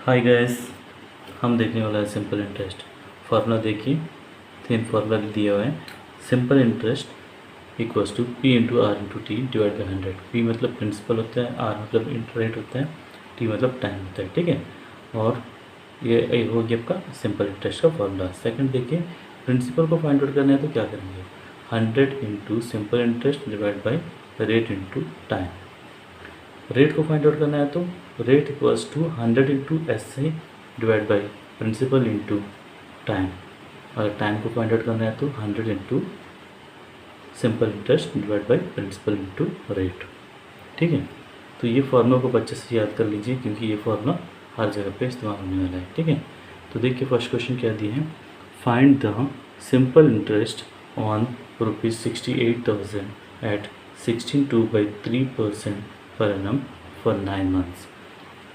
Hi guys, हम देखने वाला है सिंपल इंटरेस्ट। फार्मूला देखिए, 3 फार्मूला दिया हुआ है। Simple interest equals to P into R into T divide by 100। पी मतलब प्रिंसिपल होता है, आर मतलब इंटरेस्ट रेट होता है, टी मतलब टाइम होता है। ठीक है, और ये हो गया आपका सिंपल इंटरेस्ट का फार्मूला। सेकंड देखिए, प्रिंसिपल को फाइंड आउट करना है तो क्या करेंगे, 100 into simple interest divide by rate into time. Rate को फाइंड आउट करना है तो rate equals to 100 into S I divide by principal into time. अगर टाइम को फाइंड आउट करना है तो 100 into simple interest divide by principal into rate. ठीक है, तो ये फार्मूला को अच्छे से याद कर लीजिए क्योंकि ये फार्मूला हर जगह पे इस्तेमाल होने वाला है। ठीक है, तो देखिए फर्स्ट क्वेश्चन क्या दिए हैं, find the simple interest on ₹68,000 at 16.2% पर एनम फॉर 9 मंथ्स।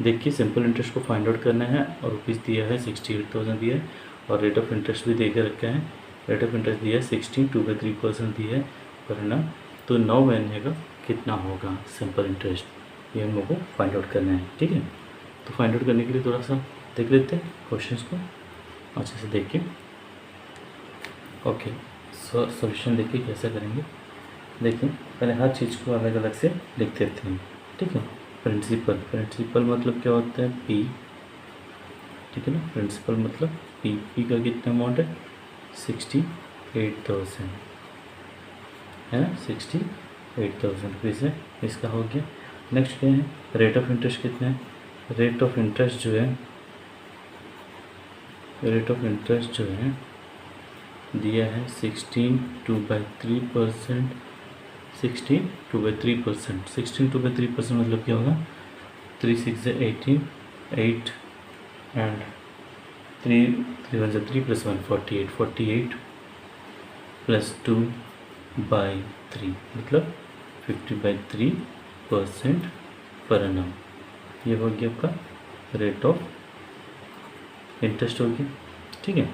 देखिए सिंपल इंटरेस्ट को फाइंड आउट करना है और रुपीज़ दिया है 68,000 दिया है और रेट ऑफ इंटरेस्ट भी देकर रखा है। रेट ऑफ इंटरेस्ट दिया है 16.2/3% दिया है पर एनम। तो 9 महीने का कितना होगा सिंपल इंटरेस्ट, ये हम लोग को फाइंड आउट करना है। ठीक है, तो फाइंड आउट करने के लिए थोड़ा सा देख लेते हैं क्वेश्चन को अच्छे से देखिए। ओके, सॉल्यूशन देखिए कैसे करेंगे। देखिए पहले हर चीज़ को अलग अलग से लिख देते हैं। ठीक है, प्रिंसिपल मतलब क्या होता है, पी। ठीक है ना, प्रिंसिपल मतलब पी का कितना अमाउंट है, 68,000 है ना, 68,000 रुपीज़ है, इसका हो गया। नेक्स्ट क्या है, रेट ऑफ इंटरेस्ट कितना है। रेट ऑफ इंटरेस्ट जो है दिया है 16.2/3%। 16.2/3% मतलब क्या होगा, 3 6 18, 8 एंड 3 1 3 + 1 48 प्लस 2/3 मतलब 50/3% पर एनम। ये हो गया आपका रेट ऑफ इंटरेस्ट हो गया। ठीक है,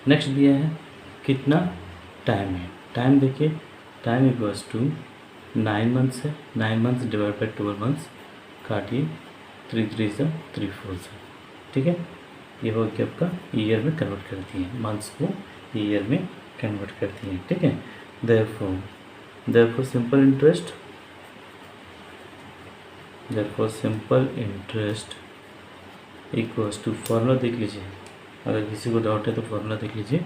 नेक्स्ट दिया है कितना टाइम है। टाइम देखिए, टाइम इक्वल्स टू 9 मंथ्स है, 9 मंथ्स डिवाइड बाई 12 मंथ्स, काटिए 3 3 = 3 4। ठीक है, ये हो गया आपका ईयर में कन्वर्ट करती है, मंथ्स को ईयर में कन्वर्ट करती है। ठीक है, therefore simple interest equals to, formula देख लीजिए, अगर किसी को डाउट है तो फार्मूला देख लीजिए,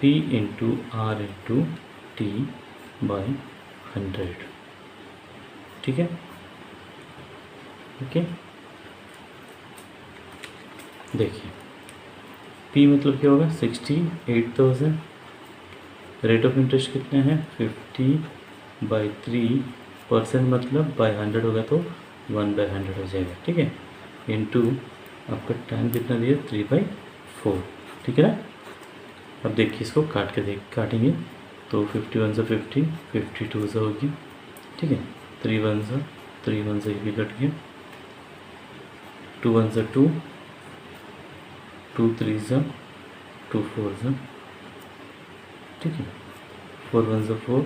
P into R into T by 100। ठीक है, ओके। देखिए P मतलब क्या होगा, 68,000, रेट ऑफ इंटरेस्ट कितना है 50/3% मतलब बाई 100 होगा तो 1/100 हो जाएगा। ठीक है, इंटू आपका टाइम कितना दिया 3/4। ठीक है ना, अब देखिए इसको काटेंगे तो 51 से 50, 52 से होगी। ठीक है, 3 1 से ये भी कट गया, 2 1 से 2, 2 3 से 2 4 से। ठीक है, 4 1 से 4,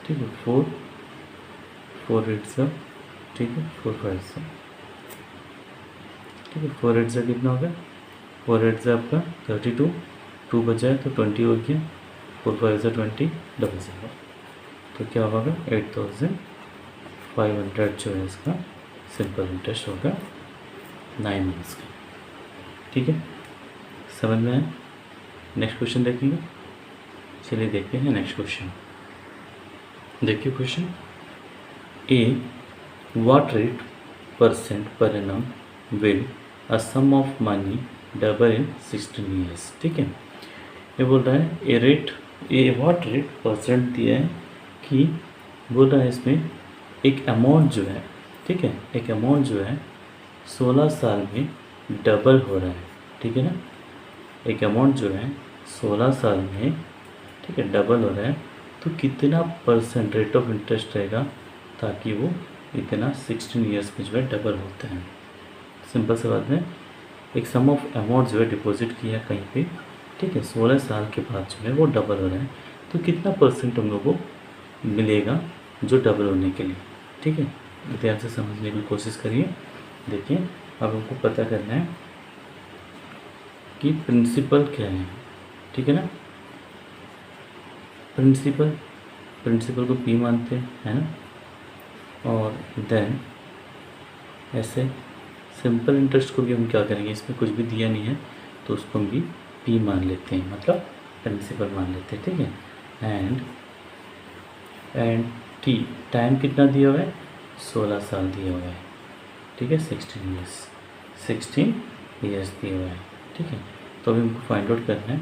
ठीक है, 4 8 से, ठीक है, 4 5 से। ठीक है, 4 8 से कितना होगा, 4 8 से आपका 32, 2 बचा है तो 20 हो गया, 4 5 से 20, 00। तो क्या होगा 8,500 जो है इसका सिंपल इंटरेस्ट होगा 9 मंथ्स का। ठीक है, समझ में है। नेक्स्ट क्वेश्चन देखेंगे, चलिए देखते हैं नेक्स्ट क्वेश्चन। देखिए क्वेश्चन ए, व्हाट रेट % पर annum will a sum of money double in 16 years. ठीक है, ये बोल रहा है व्हाट रेट % दिया है कि बोल रहा है इसमें एक अमाउंट जो है, ठीक है, एक अमाउंट जो है 16 साल में डबल हो रहा है। ठीक है ना, एक अमाउंट जो है 16 साल में, ठीक है, डबल हो रहा है, तो कितना % रेट ऑफ इंटरेस्ट रहेगा ताकि वो इतना 16 ईयर्स में जो है डबल होता है। सिंपल सी बात है, एक सम ऑफ अमाउंट जो है डिपॉजिट किया कहीं पे, ठीक है, 16 साल के बाद जो है वो डबल हो रहा है, तो कितना % हम लोग को मिलेगा जो डबल होने के लिए। ठीक है, ध्यान से समझने की कोशिश करिए। देखिए अब हमको पता करना है कि प्रिंसिपल क्या है, ठीक है ना। प्रिंसिपल को पी मानते हैं, है ना। और देन ऐसे सिंपल इंटरेस्ट को भी हम क्या करेंगे, इसमें कुछ भी दिया नहीं है तो उसको हम भी पी मान लेते हैं, मतलब प्रिंसिपल मान लेते हैं, ठीक है। एंड टी टाइम कितना दिया हुआ है, 16 साल दिया हुआ है, ठीक है। 16 ईयर्स दिया हुआ है, ठीक है। तो अभी हमको फाइंड आउट करना है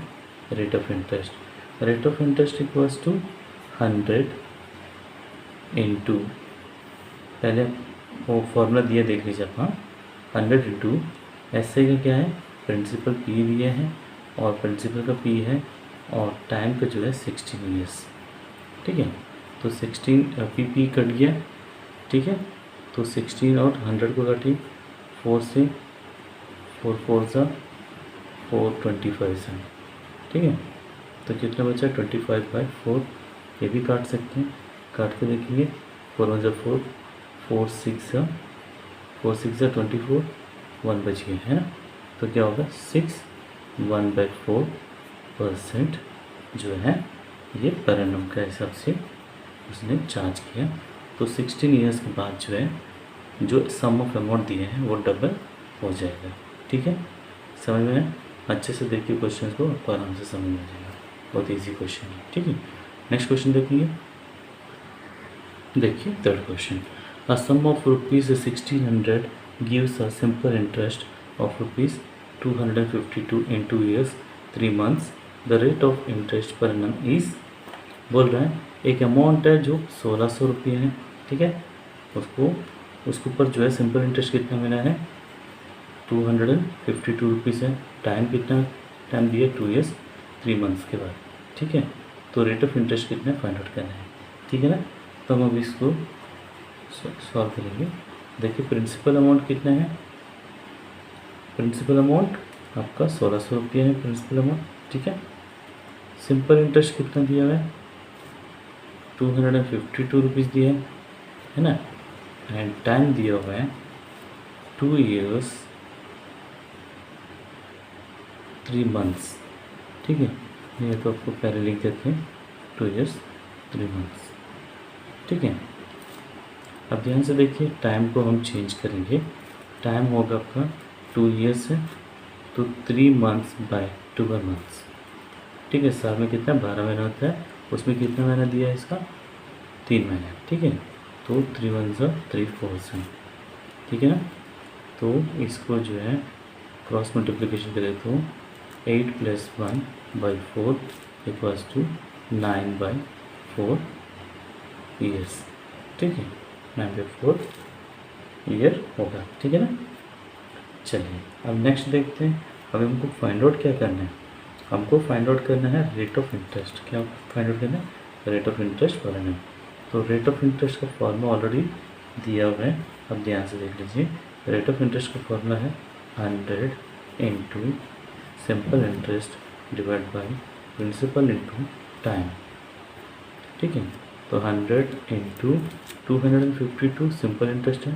rate of interest. Rate of interest equals to 100 into, पहले वो फॉर्मूला दिया देख लीजिए आप, हाँ। 100 इंटू ऐसे का क्या है, प्रिंसिपल पी दिया है और प्रिंसिपल का पी है और टाइम का जो है 16 ईयर्स, ठीक है। तो 16 पी कट गया, ठीक है। तो 16 और 100 को काटिए, 4 से 4 4 सा 425 से, ठीक है। तो कितना बचा, 25/4, ये भी काट सकते हैं, काट के देखेंगे 4 1 4, 4 6 सा 24, 1 बच गया, है ना। तो क्या होगा, 6/1/4% जो है ये पर एनम का हिसाब से उसने चार्ज किया। तो 16 ईयर्स के बाद जो है जो सम ऑफ अमाउंट दिए हैं वो डबल हो जाएगा, ठीक है। समझ में आया? अच्छे से देखिए क्वेश्चन को, आपको आराम से समझ में आ जाएगा, बहुत इजी क्वेश्चन है, ठीक है। नेक्स्ट क्वेश्चन देखेंगे, देखिए third question. A sum of rupees 1600 gives a simple interest of rupees 252 in 2 years 3 months. The rate of interest पर एनम इज, बोल रहे हैं एक अमाउंट है जो 1600 रुपये है, ठीक है। उसके ऊपर जो है सिंपल इंटरेस्ट कितना मिला है, 252 रुपीज़ है। टाइम कितना, टाइम दिया 2 ईयर्स 3 मंथ्स के बाद, ठीक है। तो रेट ऑफ इंटरेस्ट कितना फाइंड आउट करना है, ठीक है ना। तो हम अभी इसको सॉल्व करेंगे। देखिए प्रिंसिपल अमाउंट कितना है, प्रिंसिपल अमाउंट आपका 1600 रुपये है प्रिंसिपल अमाउंट, ठीक है। सिंपल इंटरेस्ट कितना दिया हुआ है, 252 रुपीज़ दिया है ना। एंड टाइम दिया हुआ है 2 ईयर्स 3 मंथ्स, ठीक है। ये तो आपको पहले लिख देते हैं, 2 ईयर्स 3 मंथ्स, ठीक है। अब ध्यान से देखिए, टाइम को हम चेंज करेंगे। टाइम होगा आपका 2 ईयर्स है तो 3 मंथ्स बाय 12 मंथ्स, ठीक है। साल में कितना, 12 महीना होता है, उसमें कितना महीना दिया है इसका, 3 महीने, ठीक है। तो 3 1 3 4 से, ठीक है ना। तो इसको जो है क्रॉस मल्टीप्लिकेशन करें तो 8 + 1/4 इक्वल्स टू 9/4 ईयर्स, ठीक है। 9/4 ईयर होगा, ठीक है ना। चलिए अब नेक्स्ट देखते हैं। अब हमको फाइंड आउट क्या करना है, हमको फाइंड आउट करना है रेट ऑफ इंटरेस्ट। क्या फाइंड आउट करना है, रेट ऑफ इंटरेस्ट पर एनम। तो रेट ऑफ इंटरेस्ट का फॉर्मूला ऑलरेडी दिया हुआ है, अब ध्यान से देख लीजिए। रेट ऑफ इंटरेस्ट का फॉर्मूला है 100 into simple interest divide by principal into time, ठीक है। तो 100 इंटू 252 सिंपल इंटरेस्ट है,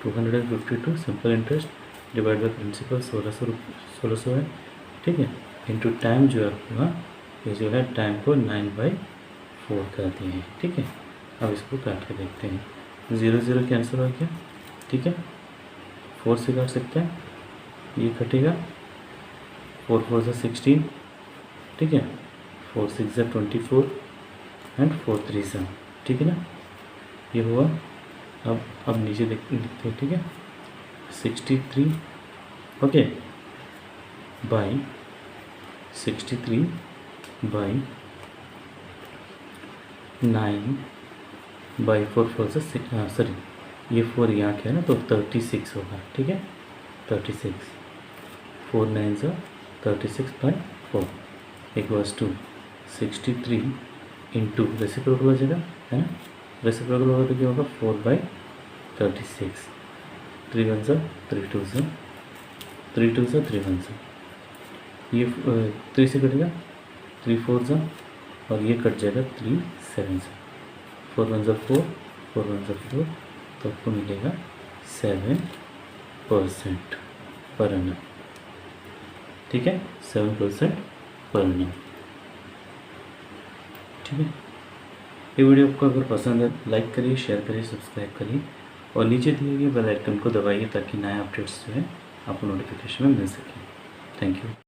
252 simple interest divide by principal 1600 है, ठीक है। इंटू टाइम जो है आपका, ये जो है टाइम को 9/4 कर दिए हैं, ठीक है। अब इसको काट के देखते हैं, 0 0 कैंसिल हो गया, ठीक है। 4 से काट सकते हैं, ये कटेगा, 4 4 सा 16, ठीक है। 4 6 सा 24 एंड 4 3 सा, ठीक है ना। ये हुआ। अब नीचे लिखते हैं, ठीक है। 63 ओके बाई 63 बाई 9/4 4 से सॉरी ये 4 यहाँ क्या है ना, तो 36 होगा, ठीक है। 36 4 9 सा 36/4 इक्वल्स टू 63 इंटू रेसिप्रोकल हो जाएगा, है ना। रेसिप्रोकल होगा तो क्या होगा, 4/36, 3 1 सा 3 2 सा 3 2 सा 3 1 सा, ये 3 से कटेगा, 3 4 सा, और ये कट जाएगा 3 7 से, 4 1 सा 4 4 1 सा 4, तो आपको मिलेगा 7 7% पर annum। ठीक है, 7% पर annum। ठीक है, ये वीडियो आपको अगर पसंद है लाइक करिए, शेयर करिए, सब्सक्राइब करिए और नीचे दिए गए बेल आइकन को दबाइए ताकि नए अपडेट्स जो है आपको नोटिफिकेशन में मिल सके। Thank you.